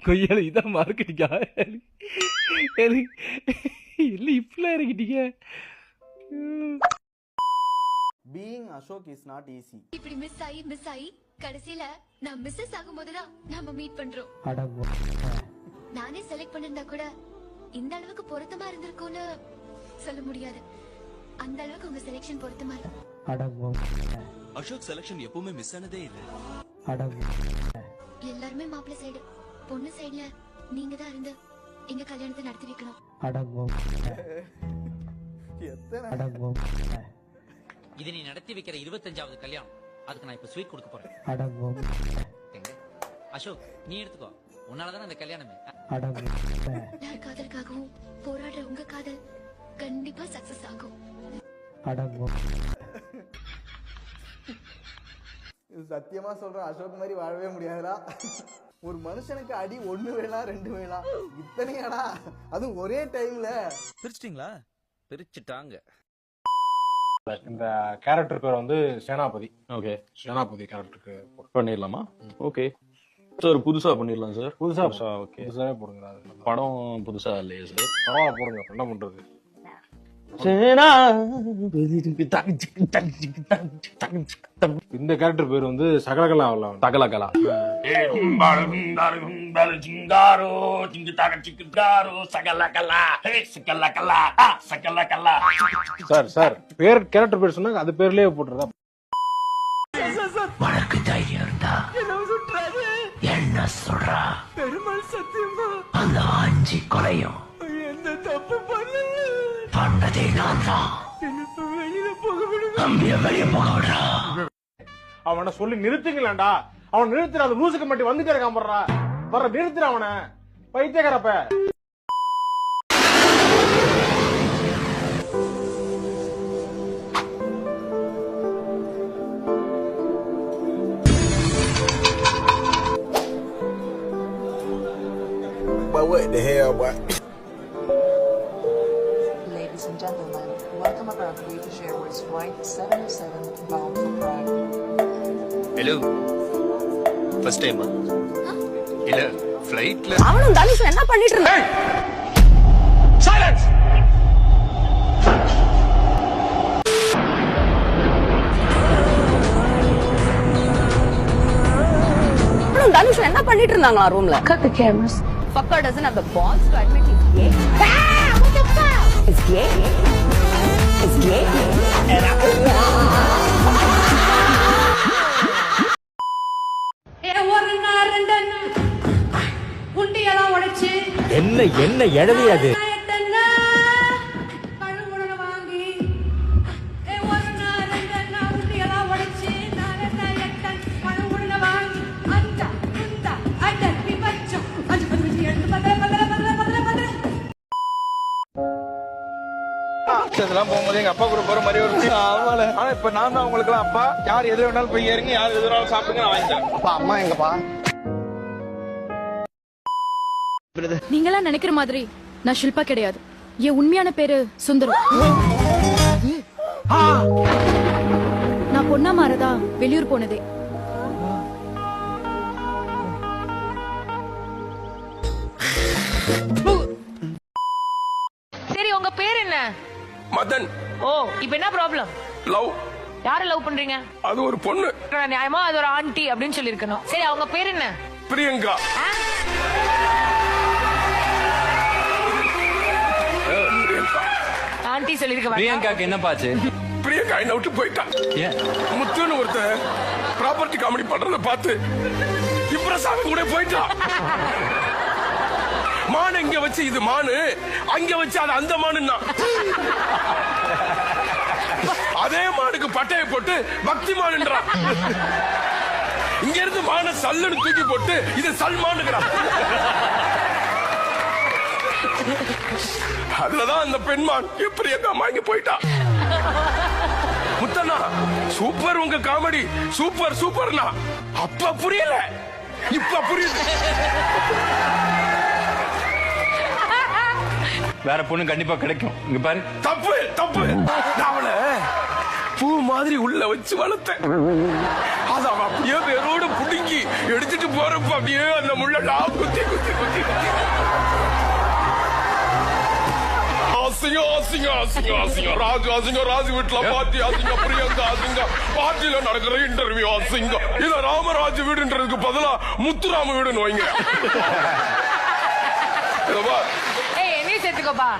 கொய்யால இதான் மார்க்கெட்டிங்கா இல்லை இப்பெல்லாம் இறக்கிட்டீங்க. Being Ashok is not easy. இப்படி மிஸ் ஆகி கடைசியில நான் மிஸ்ஸஸ் ஆகும்போதுதான் நாம மீட் பண்றோம். நானே செலக்ட் பண்ணிருந்தா கூட இந்த அளவுக்கு பொருத்தமா இருந்திருக்கும்னு சொல்ல முடியாது. அந்த அளவுக்கு உங்க செலக்ஷன் பொருத்தமா இருக்கு. அசோக் செலக்ஷன் எப்பவுமே மிஸ் ஆனதே இல்ல. எல்லாருமே மாப்பிள்ளை சைடு, பொண்ணு சைடுல நீங்க தான் இருந்து எங்க கல்யாணத்தை நடத்தி வைக்கணும். இது நீ நடத்தி வைக்கிற 25வது கல்யாணம். அதுக்கு நான் இப்ப ஸ்வீட் கொடுக்க போறேன். அசோக் நீ எடுத்துக்கோ, உன்னாலதானே அந்த கல்யாணமே. யார் காதலுக்காகவும் போராடுற உங்க காதல் கண்டிப்பா சக்சஸ் ஆகும். சத்தியமா சொல்றேன், அசோக் மாதிரி வாழவே முடியாதுடா. ஒரு மனுஷனுக்கு அடி 1 வேளா 2 வேளா இத்தனையாடா, அதுவும் ஒரே டைம்ல. பிரிச்சிட்டீங்களா? பிரிச்சுட்டாங்க. இந்த கேரக்டர் பேர் வந்து சேனாபதி. ஓகே, சேனாபதி கேரக்டருக்கு பண்ணிடலாமா? ஓகே சார், புதுசா பண்ணிடலாம் சார். புதுசா ஓகே, புதுசாவே போடுங்க. படம் புதுசா இல்லையா சார்? பரவாயில்ல போடுங்க, என்ன பண்றது. இந்த கேரக்டர் பேர் வந்து சகலகலா. தகலகலா. சார் சார் பேர் கேரக்டர் பேர் சொன்னாங்க, அது பேர்லயே போட்டுறதா. உனக்கு தைரியம் இருந்தா என்ன சொல்றா? பெருமாள் சத்தியமா அந்த 5 கொலையும் எந்த தப்பு பண்ணதே நான் தான். வெளியில போக விடுறா. அவனை சொல்லி நிறுத்துங்களேன்டா. அவன் நிறுத்துற, அந்த லூசுக்கு மட்டும் வந்துட்டே இருக்கான். வர்ற நிறுத்துற அவனை, பைத்தியக்காரப்ப. What the hell, boy? Ladies and gentlemen, welcome aboard British Airways Flight 707 bound for Prague. Hello, first டைமா? இல்ல ஃளைட்ல. அவனும் தனுஷ் என்ன பண்ணிட்டு இருந்தா? சைலன்ஸ். அவனும் தனுஷ் என்ன பண்ணிட்டு இருந்தாங்களா ரூம்ல? Cut the cameras. Fucker doesn't have the balls to admit he's gay. What the fuck? He's gay. He's gay. என்ன எழுதி அது? இதெல்லாம் போகும்போது எங்க அப்பா கூட போற மாதிரி ஒரு ஆனா இப்ப நான் தான் உங்களுக்கு எல்லாம் அப்பா. யார் எது வேணாலும் போய் ஏறுங்க, யார் எது வேணாலும் சாப்பிடுங்க, நான் வாங்கிட்டேன். அம்மா எங்கப்பா? நீங்களாம் நினைக்கிற மாதிரி நான் ஷில்பா கிடையாது. என் உண்மையான பேரு சுந்தரம். நான் பொண்ணா மாறதா வெளியூர் போனதே. சரி, உங்க பேர் என்ன? மதன். ஓ, இப்ப என்ன ப்ராப்ளம்? லவ். யார லவ் பண்றீங்க? அது ஒரு பொண்ணு. நியாயமா அது ஒரு ஆண்டி அப்படின்னு சொல்லிருக்கணும். சரி, அவங்க பேர் என்ன? பிரியங்கா. ஆண்டி சொல்லிருக்க. பிரியங்காக்கு என்ன பாச்சு? பிரியங்கா என்ன விட்டு போயிட்டான். முத்துன்னு ஒருத்தன் ப்ராப்பர்ட்டி காமெடி பண்றத பார்த்து இம்ப்ரெஸ் ஆக கூட போயிட்டான். மான் இங்க வச்சு இது மானு, அங்க வச்சு அது அந்த மானுன்னா. அதே மானுக்கு பட்டையை போட்டு பக்தி மானுன்றான். இங்க இருந்து மான சல்லுன்னு தூக்கி போட்டு இது சல்மானுங்கிறான். அதுலதான் அந்த பெண்மான் பிரியங்கா வாங்கி போயிட்டா. முத்தண்ணா சூப்பர், உங்க காமெடி சூப்பர் சூப்பர்னா அப்ப புரியல, இப்ப புரியுது. வேற பொண்ணு கண்டிப்பா கிடைக்கும். இங்க பாரு. தப்பு தப்பு. அவளை பூ மாதிரி உள்ள வச்சு வளர்த்தேன். அத அவன் அப்படியே வேரோட புடுங்கி எடுத்துட்டு போறப்ப அப்படியே அந்த முள்ளெல்லாம் குத்தி குத்தி குத்தி குத்தி ராஜு வீட்டுல பாத்தி அசிங்க, பிரியங்கா அசிங்க, பாட்டியில நடக்கிற இன்டர்வியூ அசிங்க. இத ராமராஜ் வீடுன்றதுக்கு பதிலா முத்துராம வீடுன்னு வைங்க. ஏய் என்னையும் சேர்த்துக்கோப்பா.